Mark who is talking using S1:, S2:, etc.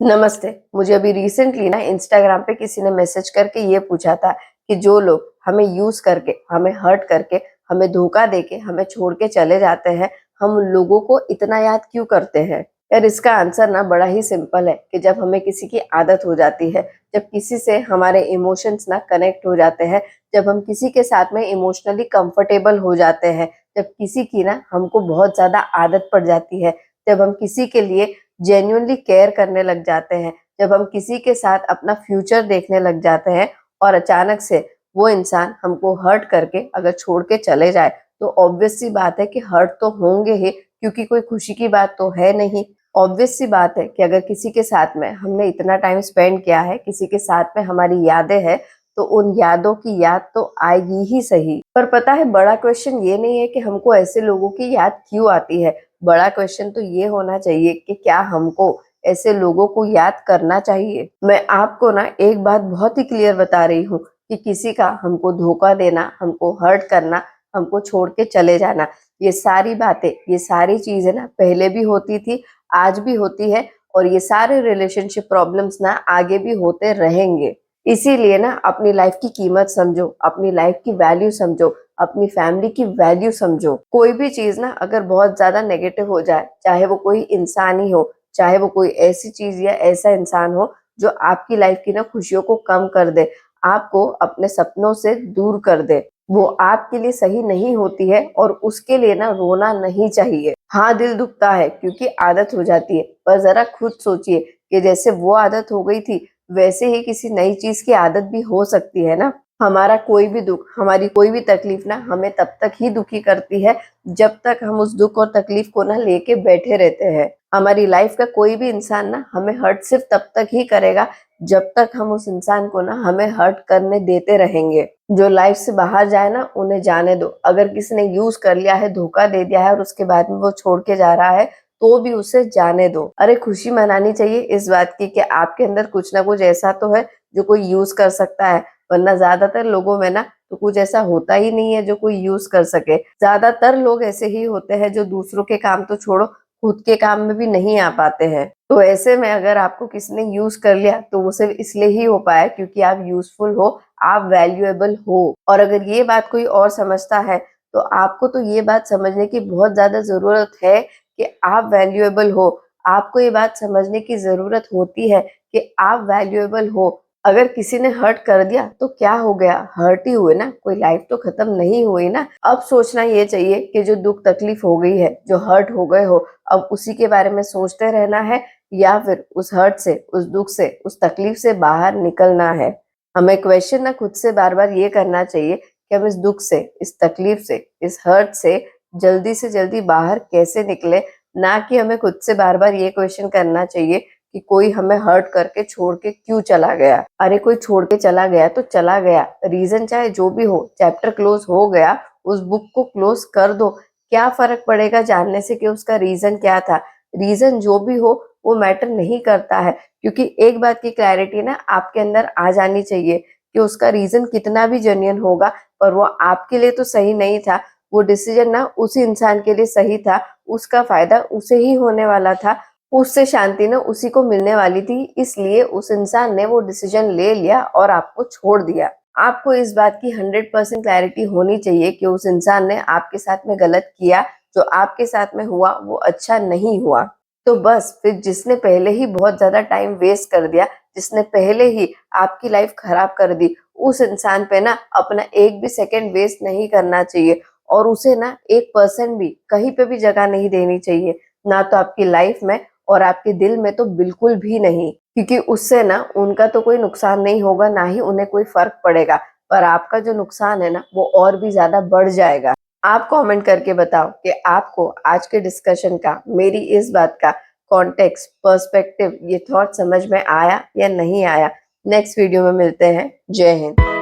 S1: नमस्ते। मुझे अभी रिसेंटली ना इंस्टाग्राम पे किसी ने मैसेज करके ये पूछा था कि जो लोग हमें यूज़ करके, हमें हर्ट करके, हमें धोखा देके, हमें छोड़ के चले जाते हैं, हम उन लोगों को इतना याद क्यों करते हैं? यार इसका आंसर ना बड़ा ही सिंपल है कि जब हमें किसी की आदत हो जाती है, जब किसी से हमारे इमोशंस ना कनेक्ट हो जाते हैं, जब हम किसी के साथ में इमोशनली कंफर्टेबल हो जाते हैं, जब किसी की ना हमको बहुत ज़्यादा आदत पड़ जाती है, जब हम किसी के लिए जेन्युइनली केयर करने लग जाते हैं, जब हम किसी के साथ अपना फ्यूचर देखने लग जाते हैं और अचानक से वो इंसान हमको हर्ट करके अगर छोड़ के चले जाए, तो ऑब्वियस सी बात है कि हर्ट तो होंगे ही, क्योंकि कोई खुशी की बात तो है नहीं। ऑब्वियस सी बात है कि अगर किसी के साथ में हमने इतना टाइम स्पेंड किया है, किसी के साथ में हमारी यादें हैं, तो उन यादों की याद तो आएगी ही सही। पर पता है, बड़ा क्वेश्चन ये नहीं है कि हमको ऐसे लोगों की याद क्यों आती है। बड़ा क्वेश्चन तो ये होना चाहिए कि क्या हमको ऐसे लोगों को याद करना चाहिए। मैं आपको ना एक बात बहुत ही क्लियर बता रही हूँ कि किसी का हमको धोखा देना, हमको हर्ट करना, हमको छोड़ के चले जाना, ये सारी बातें, ये सारी चीजें ना पहले भी होती थी, आज भी होती है, और ये सारे रिलेशनशिप प्रॉब्लम्स ना आगे भी होते रहेंगे। इसीलिए ना अपनी लाइफ की कीमत समझो, अपनी लाइफ की वैल्यू समझो, अपनी फैमिली की वैल्यू समझो। कोई भी चीज ना अगर बहुत ज्यादा नेगेटिव हो जाए, चाहे वो कोई इंसान ही हो, चाहे वो कोई ऐसी चीज या ऐसा इंसान हो जो आपकी लाइफ की ना खुशियों को कम कर दे, आपको अपने सपनों से दूर कर दे, वो आपके लिए सही नहीं होती है, और उसके लिए ना रोना नहीं चाहिए। हाँ, दिल दुखता है क्योंकि आदत हो जाती है, पर जरा खुद सोचिए कि जैसे वो आदत हो गई थी, वैसे ही किसी नई चीज की आदत भी हो सकती है ना। हमारा कोई भी दुख, हमारी कोई भी तकलीफ ना हमें तब तक ही दुखी करती है जब तक हम उस दुख और तकलीफ को ना लेके बैठे रहते हैं। हमारी लाइफ का कोई भी इंसान ना हमें हर्ट सिर्फ तब तक ही करेगा जब तक हम उस इंसान को ना हमें हर्ट करने देते रहेंगे। जो लाइफ से बाहर जाए ना, उन्हें जाने दो। अगर किसी ने यूज कर लिया है, धोखा दे दिया है और उसके बाद में वो छोड़ के जा रहा है, तो भी उसे जाने दो। अरे खुशी मनानी चाहिए इस बात की कि आपके अंदर कुछ ना कुछ ऐसा तो है जो कोई यूज कर सकता है, वरना ज्यादातर लोगों में ना तो कुछ ऐसा होता ही नहीं है जो कोई यूज कर सके। ज्यादातर लोग ऐसे ही होते हैं जो दूसरों के काम तो छोड़ो, खुद के काम में भी नहीं आ पाते हैं। तो ऐसे में अगर आपको किसी ने यूज कर लिया, तो वो सिर्फ इसलिए ही हो पाया क्योंकि आप यूजफुल हो, आप वैल्यूएबल हो। और अगर ये बात कोई और समझता है, तो आपको तो ये बात समझने की बहुत ज्यादा जरूरत है कि आप वैल्यूएबल हो। आपको ये बात समझने की जरूरत होती है कि आप वैल्यूएबल हो। अगर किसी ने हर्ट कर दिया तो क्या हो गया, हर्ट ही हुए ना, कोई लाइफ तो खत्म नहीं हुई ना। अब सोचना ये चाहिए कि जो दुख तकलीफ हो गई है, जो हर्ट हो गए हो, अब उसी के बारे में सोचते रहना है, या फिर उस हर्ट से, उस दुख से, उस तकलीफ से बाहर निकलना है। हमें क्वेश्चन ना खुद से बार बार ये करना चाहिए कि हम इस दुख से, इस तकलीफ से, इस हर्ट से जल्दी से जल्दी बाहर कैसे निकले। ना कि हमें खुद से बार बार ये क्वेश्चन करना चाहिए कि कोई हमें हर्ट करके छोड़ के क्यों चला गया। अरे कोई छोड़ के चला गया तो चला गया, रीजन चाहे जो भी हो, चैप्टर क्लोज हो गया, उस बुक को क्लोज कर दो। क्या फर्क पड़ेगा जानने से कि उसका रीजन क्या था। रीजन जो भी हो वो मैटर नहीं करता है, क्योंकि एक बात की क्लैरिटी ना आपके अंदर आ जानी चाहिए कि उसका रीजन कितना भी जेन्युइन होगा, पर वो आपके लिए तो सही नहीं था। वो डिसीजन ना उसी इंसान के लिए सही था, उसका फायदा उसे ही होने वाला था, उससे शांति ना उसी को मिलने वाली थी, इसलिए उस इंसान ने वो डिसीजन ले लिया और आपको छोड़ दिया। आपको इस बात की 100% क्लैरिटी होनी चाहिए कि उस इंसान ने आपके साथ में गलत किया, जो आपके साथ में हुआ वो अच्छा नहीं हुआ। तो बस फिर जिसने पहले ही बहुत ज्यादा टाइम वेस्ट कर दिया, जिसने पहले ही आपकी लाइफ खराब कर दी, उस इंसान पे ना अपना एक भी सेकंड वेस्ट नहीं करना चाहिए, और उसे ना 1% भी कहीं पे भी जगह नहीं देनी चाहिए, ना तो आपकी लाइफ में और आपके दिल में तो बिल्कुल भी नहीं। क्योंकि उससे ना उनका तो कोई नुकसान नहीं होगा, ना ही उन्हें कोई फर्क पड़ेगा, पर आपका जो नुकसान है ना वो और भी ज्यादा बढ़ जाएगा। आप कमेंट करके बताओ कि आपको आज के डिस्कशन का, मेरी इस बात का कॉन्टेक्स्ट, पर्सपेक्टिव, ये थॉट समझ में आया या नहीं आया। नेक्स्ट वीडियो में मिलते हैं। जय हिंद।